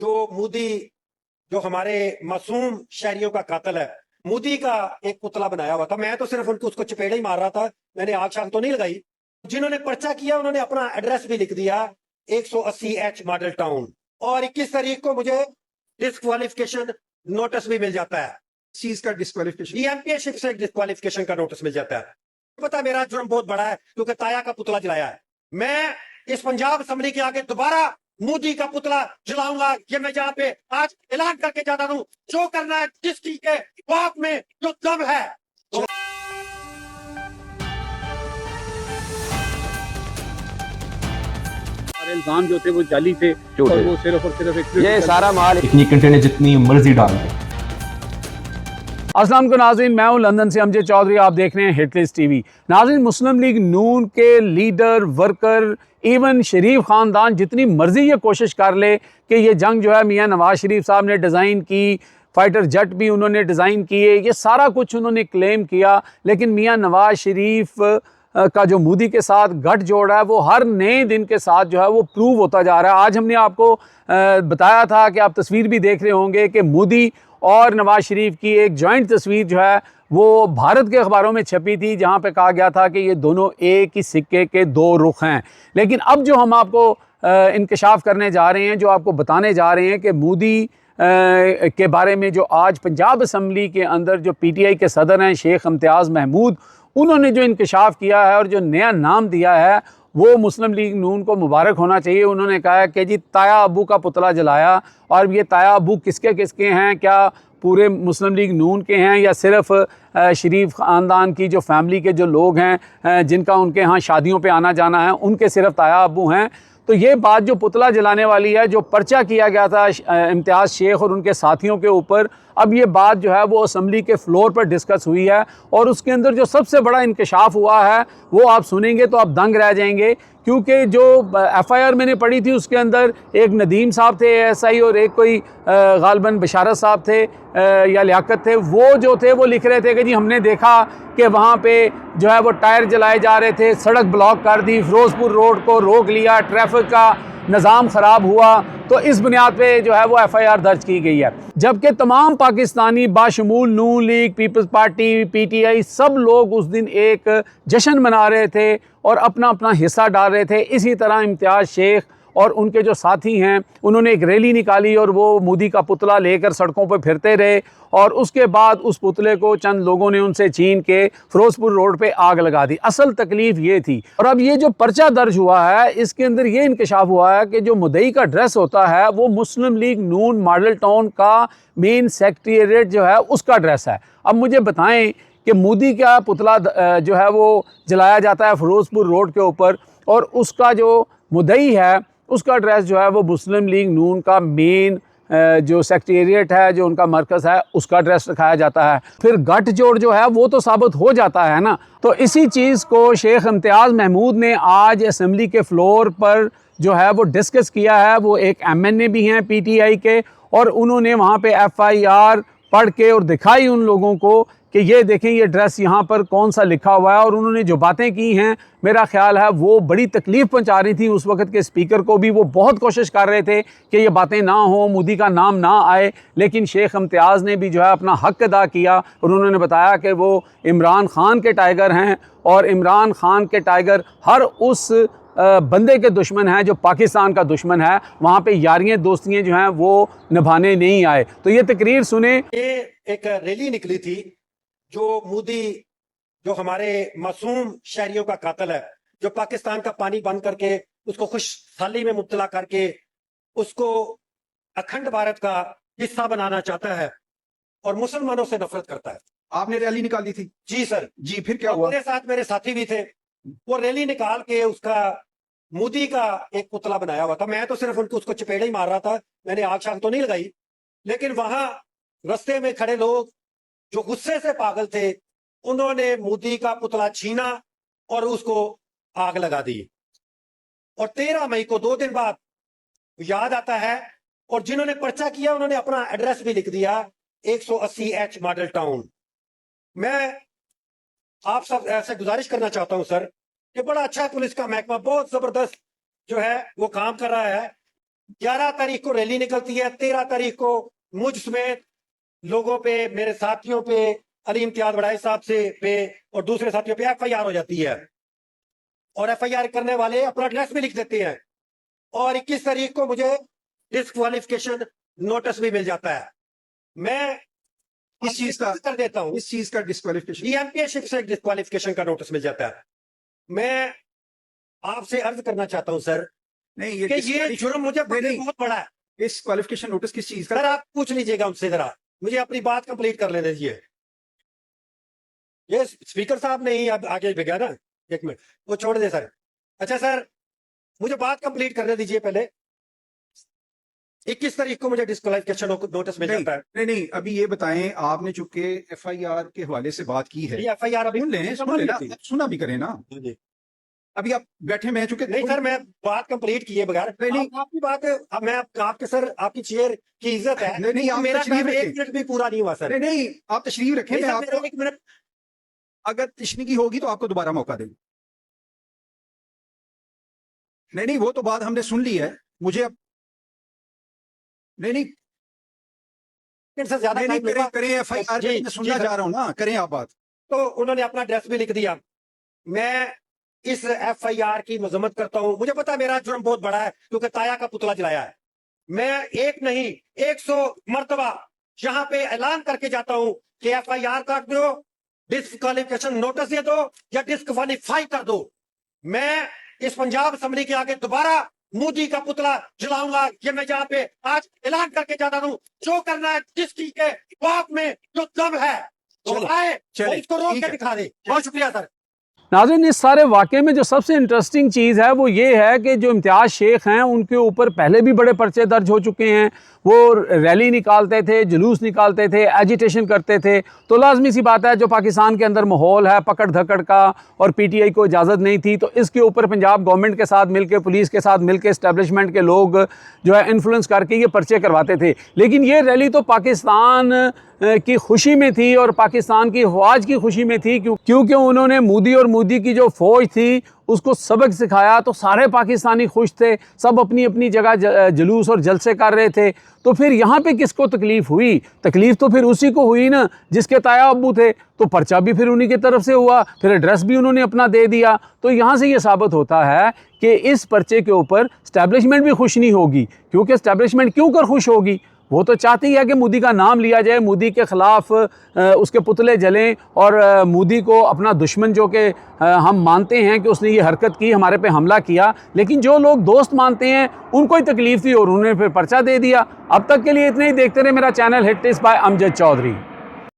जो मोदी, जो हमारे मासूम शहरियों का कातिल है, मोदी का एक पुतला बनाया हुआ था। मैं तो सिर्फ उसको चपेड़ा ही मार रहा था, मैंने आग शाग तो नहीं लगाई। जिन्होंने पर्चा किया उन्होंने अपना एड्रेस भी लिख दिया, 180H मॉडल टाउन। और 21 तारीख को मुझे डिस्क्वालिफिकेशन नोटिस भी मिल जाता है। चीज का डिस्क्वालिफिकेशन, डीएमपीएशिप से डिस्क्वालिफिकेशन का नोटिस मिल जाता है। पता मेरा जुर्म बहुत बड़ा है क्योंकि ताया का पुतला जलाया है। मैं इस पंजाब असेंबली के आगे दोबारा मोदी का पुतला जलाऊंगा। ये मैं यहाँ पे आज ऐलान करके जा रहा हूँ, जो करना है जिसकी के बाप में जो दम है। इल्जाम जो थे वो जाली थे और वो सिर्फ और सिर्फ ये सारा माल इतनी कंटेनर जितनी मर्जी डाल दें। अस्सलाम वालेकुम नाज़रीन, मैं हूं लंदन से अमजद चौधरी, आप देख रहे हैं हिटलिस्ट टीवी। नाज़रीन, मुस्लिम लीग नून के लीडर, वर्कर, इवन शरीफ ख़ानदान जितनी मर्जी ये कोशिश कर ले कि ये जंग जो है मियाँ नवाज शरीफ साहब ने डिज़ाइन की, फाइटर जेट भी उन्होंने डिज़ाइन किए, ये सारा कुछ उन्होंने क्लेम किया, लेकिन मियाँ नवाज शरीफ का जो मोदी के साथ गठ जोड़ है वो हर नए दिन के साथ जो है वो प्रूव होता जा रहा है। आज हमने आपको बताया था कि आप तस्वीर भी देख रहे होंगे कि मोदी और नवाज शरीफ की एक जॉइंट तस्वीर जो है वो भारत के अखबारों में छपी थी, जहां पे कहा गया था कि ये दोनों एक ही सिक्के के दो रुख हैं। लेकिन अब जो हम आपको इंकशाफ करने जा रहे हैं, जो आपको बताने जा रहे हैं कि मोदी के बारे में जो आज पंजाब असम्बली के अंदर जो PTI के सदर हैं शेख इम्तियाज़ महमूद, उन्होंने जो इंकशाफ किया है और जो नया नाम दिया है वो मुस्लिम लीग नून को मुबारक होना चाहिए। उन्होंने कहा है कि जी ताया अबू का पुतला जलाया, और ये ताया अबू किसके किसके हैं, क्या पूरे मुस्लिम लीग नून के हैं या सिर्फ शरीफ ख़ानदान की जो फैमिली के जो लोग हैं जिनका उनके यहाँ शादियों पे आना जाना है उनके सिर्फ ताया अबू हैं। तो ये बात जो पुतला जलाने वाली है, जो पर्चा किया गया था इम्तियाज़ शेख और उनके साथियों के ऊपर, अब ये बात जो है वो असम्बली के फ्लोर पर डिस्कस हुई है और उसके अंदर जो सबसे बड़ा इंकशाफ हुआ है वो आप सुनेंगे तो आप दंग रह जाएंगे। क्योंकि जो FIR मैंने पढ़ी थी उसके अंदर एक नदीम साहब थे ASI और एक कोई गालबन बशारत साहब थे या लियाकत थे, वो जो थे वो लिख रहे थे कि जी हमने देखा कि वहाँ पे जो है वो टायर जलाए जा रहे थे, सड़क ब्लॉक कर दी, फिरोजपुर रोड को रोक लिया, ट्रैफिक का निज़ाम ख़राब हुआ, तो इस बुनियाद पे जो है वो FIR दर्ज की गई है। जबकि तमाम पाकिस्तानी बाशमूल नून लीग, पीपल्स पार्टी, PTI सब लोग उस दिन एक जश्न मना रहे थे और अपना अपना हिस्सा डाल रहे थे। इसी तरह इम्तियाज़ शेख और उनके जो साथी हैं उन्होंने एक रैली निकाली और वो मोदी का पुतला लेकर सड़कों पर फिरते रहे, और उसके बाद उस पुतले को चंद लोगों ने उनसे छीन के फिरोजपुर रोड पे आग लगा दी। असल तकलीफ ये थी। और अब ये जो पर्चा दर्ज हुआ है इसके अंदर ये इंकशाफ हुआ है कि जो मुद्दई का ड्रेस होता है वो मुस्लिम लीग नून मॉडल टाउन का मेन सेक्रेटेरिएट जो है उसका ड्रेस है। अब मुझे बताएं कि मोदी का पुतला जो है वो जलाया जाता है फिरोजपुर रोड के ऊपर, और उसका जो मुद्दई है उसका ड्रेस जो है वो मुस्लिम लीग नून का मेन जो सेक्रेटेरिएट है, जो उनका मरकज़ है, उसका ड्रेस रखाया जाता है। फिर गठ जोड़ जो है वो तो साबित हो जाता है ना। तो इसी चीज़ को शेख इम्तियाज़ महमूद ने आज असम्बली के फ्लोर पर जो है वो डिस्कस किया है। वो एक MNA भी हैं PTI के, और उन्होंने वहाँ पे FIR पढ़ के और दिखाई उन लोगों को कि ये देखें ये ड्रेस यहाँ पर कौन सा लिखा हुआ है। और उन्होंने जो बातें की हैं मेरा ख्याल है वो बड़ी तकलीफ़ पहुँचा रही थी उस वक्त के स्पीकर को भी। वो बहुत कोशिश कर रहे थे कि ये बातें ना हो, मोदी का नाम ना आए, लेकिन शेख इम्तियाज़ ने भी जो है अपना हक़ अदा किया और उन्होंने बताया कि वो इमरान ख़ान के टाइगर हैं और इमरान ख़ान के टाइगर हर उस बंदे के दुश्मन हैं जो पाकिस्तान का दुश्मन है। वहाँ पे यारियाँ दोस्तियाँ जो हैं वो निभाने नहीं आए। तो ये तकरीर सुने। ये एक रैली निकली थी, जो मोदी, जो हमारे मासूम शहरियों का कातिल है, जो पाकिस्तान का पानी बंद करके उसको खुशहाली में मुब्तला करके उसको अखंड भारत का हिस्सा बनाना चाहता है और मुसलमानों से नफरत करता है। आपने रैली निकाली थी? जी सर। जी, फिर क्या हुआ? मेरे साथ मेरे साथी भी थे। वो रैली निकाल के उसका मोदी का एक पुतला बनाया हुआ था। मैं तो सिर्फ उसको चपेड़ा ही मार रहा था, मैंने आग शाग तो नहीं लगाई। लेकिन वहां रास्ते में खड़े लोग जो गुस्से से पागल थे उन्होंने मोदी का पुतला छीना और उसको आग लगा दी। और 13 मई को 2 दिन बाद याद आता है, और जिन्होंने पर्चा किया उन्होंने अपना एड्रेस भी लिख दिया, 180H मॉडल टाउन। मैं आप सब ऐसे गुजारिश करना चाहता हूं सर कि बड़ा अच्छा पुलिस का महकमा बहुत जबरदस्त जो है वो काम कर रहा है। 11 तारीख को रैली निकलती है, 13 तारीख को मुझ समेत लोगों पे, मेरे साथियों पे, अली इम्तियाज बड़ाई साहब से पे और दूसरे साथियों पे FIR हो जाती है और FIR करने वाले अपना एड्रेस भी लिख देते हैं और 21 तारीख को मुझे डिस्क्वालिफिकेशन नोटिस भी मिल जाता है। मैं इस चीज का कर देता हूं, इस चीज का डिस्क्वालिफिकेशन DMPA से डिस्क्वालिफिकेशन का नोटिस मिल जाता है। मैं आपसे अर्ज करना चाहता हूं सर नहीं, ये कि ये जुर्म मुझे बहुत बड़ा है। डिस्क्वालिफिकेशन नोटिस किस चीज सर का? आप पूछ लीजिएगा उनसे, जरा मुझे अपनी बात कंप्लीट कर लेने दीजिए। ये स्पीकर साहब ने ही अब आगे भेजा ना, एक मिनट वो छोड़ दे सर। अच्छा सर, मुझे बात कंप्लीट करने दीजिए पहले। 21 तारीख को मुझे डिस्क्वालिफिकेशन नोटिस मिल जाता है। नहीं, अभी ये बताएं, आपने चूंकि FIR के हवाले से बात की है, ये FIR अभी सुन लेना, आप सुना भी करें ना। जी। अभी आप बैठे, मैं चूंकि नहीं सर, मैं बात कंप्लीट किए बगैर नहीं। आपकी बात है, अब मैं आपके सर, आपकी चेयर की इज्जत है। नहीं, आप मेरा तशरीफ टाइम रखें। 1 मिनट भी पूरा नहीं हुआ सर। नहीं, आप तशरीफ रखें, नहीं मैं सर, आपको, मेरा 1 मिनट। अगर तशनीकी होगी तो आपको दोबारा मौका देंगे। नहीं, वो तो बात हमने सुन ली है। मुझे अब नहीं से ज्यादा टाइम लगा। करें FIR जी, मैं सुनना जी, चाह रहा हूं ना, करें आप बात। तो उन्होंने अपना एड्रेस भी लिख दिया। मैं इस FIR की मजम्मत करता हूं। मुझे पता है मेरा जुर्म बहुत बड़ा है क्योंकि ताया का पुतला जलाया है। मैं एक नहीं 100 मर्तबा यहां पे ऐलान करके जाता हूं कि FIR काट दो, डिस्क्वालिफिकेशन नोटिस दे दो या डिस्क्वालीफाई कर दो। मैं इस पंजाब असेंबली के आगे दोबारा मोदी का पुतला जलाऊंगा। ये मैं यहाँ पे आज ऐलान करके जाता हूं। जो करना है, जिसकी के बाप में जो दम है तो चले, आए चले, और इसको रोक ठीक के है। दिखा दे। बहुत शुक्रिया सर। नाज़रीन, इस सारे वाक़े में जो सबसे इंटरेस्टिंग चीज़ है वो ये है कि जो इम्तियाज़ शेख हैं उनके ऊपर पहले भी बड़े पर्चे दर्ज हो चुके हैं। वो रैली निकालते थे, जुलूस निकालते थे, एजिटेशन करते थे। तो लाजमी सी बात है, जो पाकिस्तान के अंदर माहौल है पकड़ धकड़ का और PTI को इजाज़त नहीं थी, तो इसके ऊपर पंजाब गवर्नमेंट के साथ मिलकर, पुलिस के साथ मिलकर, इस्टेब्लिशमेंट के लोग जो है इन्फ्लुएंस करके ये पर्चे करवाते थे। लेकिन ये रैली तो पाकिस्तान की खुशी में थी और पाकिस्तान की अफवाज की खुशी में थी, क्योंकि उन्होंने मोदी और मोदी की जो फ़ौज थी उसको सबक सिखाया। तो सारे पाकिस्तानी खुश थे, सब अपनी अपनी जगह जुलूस और जलसे कर रहे थे। तो फिर यहाँ पे किसको तकलीफ़ हुई? तकलीफ़ तो फिर उसी को हुई ना जिसके ताया अब्बू थे। तो पर्चा भी फिर उन्हीं की तरफ से हुआ, फिर एड्रेस भी उन्होंने अपना दे दिया। तो यहाँ से ये साबित होता है कि इस पर्चे के ऊपर इस्टेब्लिशमेंट भी खुश नहीं होगी। क्योंकि इस्टेब्लिशमेंट क्यों कर खुश होगी? वो तो चाहती है कि मोदी का नाम लिया जाए, मोदी के ख़िलाफ़ उसके पुतले जलें और मोदी को अपना दुश्मन, जो कि हम मानते हैं कि उसने ये हरकत की, हमारे पे हमला किया, लेकिन जो लोग दोस्त मानते हैं उनको ही तकलीफ़ थी और उन्होंने फिर पर्चा दे दिया। अब तक के लिए इतने ही। देखते रहे मेरा channel hit list by Amjad Chaudhary.